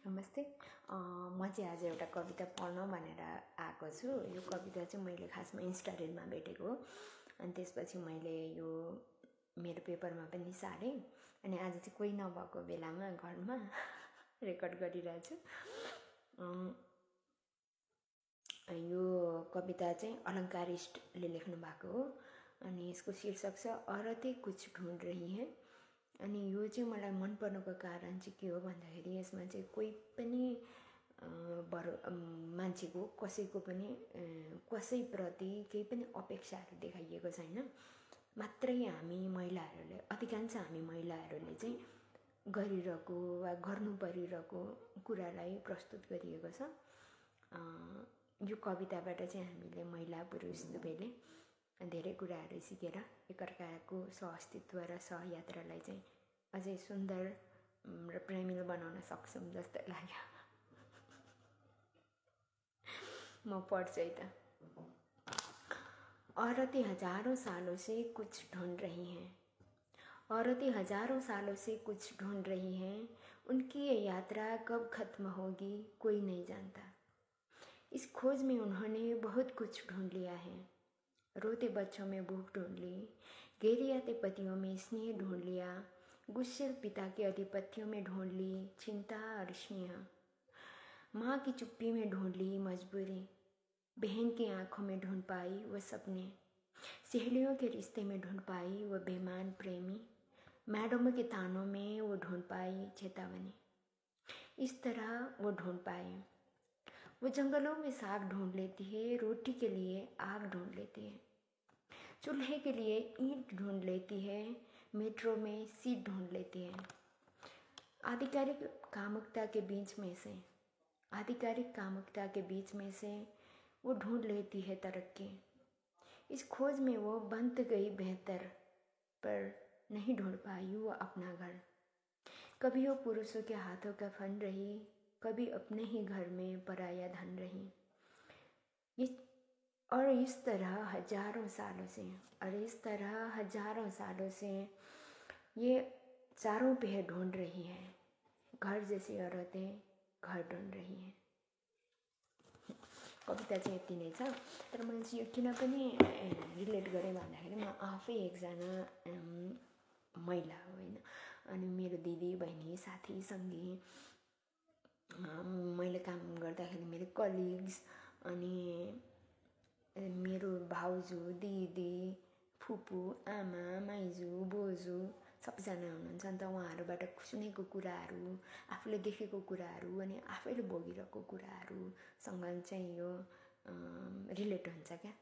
नमस्ते। म चाहिँ आज एउटा कविता पढ्न भनेर आएको छु। यो कविता चाहिँ मैले खासमा इन्स्टा रिलमा भेटेको हो अनि त्यसपछि मैले यो मेरो पेपरमा पनि सारेँ अनि आज चाहिँ कोही नभएको बेलामा घरमा रेकर्ड गरिरहेछु। यो कविता चाहिँ अलङ्कारिस्टले लेख्नु भएको हो अनि यसको शीर्षक छ औरतें कुछ ढूंढ रही हैं। अनि यो चाहिँ मलाई मन पर्नुको कारण चाहिँ के हो भन्दाखेरि यसमा चाहिँ कोही पनि मान्छेको कसैको पनि कसैप्रति केही पनि अपेक्षाहरू देखाइएको छैन। मात्रै हामी महिलाहरूले अधिकांश हामी महिलाहरूले चाहिँ गरिरहेको वा गर्नु परिरहेको कुरालाई प्रस्तुत गरिएको छ। यो कविताबाट चाहिँ हामीले महिला पुरुष दुवैले धेरै कुराहरू सिकेर एकअर्काको सहअस्तित्व र सहयात्रालाई चाहिँ अझै सुन्दर र प्रेमिलो बनाउन सक्छौँ जस्तो लाग्यो। म पढ्छु है त। औरतें हजारों सालों से कुछ ढूंढ रही हैं। औरतें हजारों सालों से कुछ ढूंढ रही हैं। उनकी ये यात्रा कब खत्म होगी कोई नहीं जानता। इस खोज में उन्होंने बहुत कुछ ढूंढ लिया है। रोते बच्चों में भूख ढूंढ ली, घेरियाते पतियों में स्नेह ढूंढ लिया, गुस्सेल पिता के आधिपत्यों में ढूंढ ली चिंता और स्नेह, माँ की चुप्पी में ढूंढ ली मजबूरी, बहन की आंखों में ढूंढ पाई वो सपने, सहेलियों के रिश्ते में ढूंढ पाई वो बेईमान प्रेमी, मैडमों के तानों में वो ढूंढ पाई चेतावनी। इस तरह वो ढूंढ पाई। वो जंगलों में साग ढूंढ लेती है, रोटी के लिए आग ढूंढ लेती है, चूल्हे के लिए ईंट ढूंढ लेती है, मेट्रो में सीट ढूंढ लेती है। आधिकारिक कामुकता के बीच में से वो ढूंढ लेती है तरक्की। इस खोज में वो बंध गई बेहतर, पर नहीं ढूंढ पाई वो अपना घर। कभी वो पुरुषों के हाथों का फन रही, कभी अपने ही घर में पराया धन रही। इस तरह हजारों सालों से ये चारों पे ढूंढ रही है। घर जैसी औरतें घर ढूंढ रही हैं। कविता चाहिँ यति नै छ। तर मैले चाहिँ यो किन पनि रिलेट गरेँ भन्दाखेरि म आफै एकजना महिला हो होइन। अनि मेरो दिदी बहिनी साथी सङ्गी मैले काम गर्दाखेरि मेरो कलिग्स अनि मेरो भाउजू दिदी फुपू आमा माइजू बोजू सबैजना हुनुहुन्छ। अन्त उहाँहरूबाट सुनेको कुराहरू आफूले देखेको कुराहरू अनि आफैले भोगिरहेको कुराहरूसँग चाहिँ यो रिलेट हुन्छ क्या।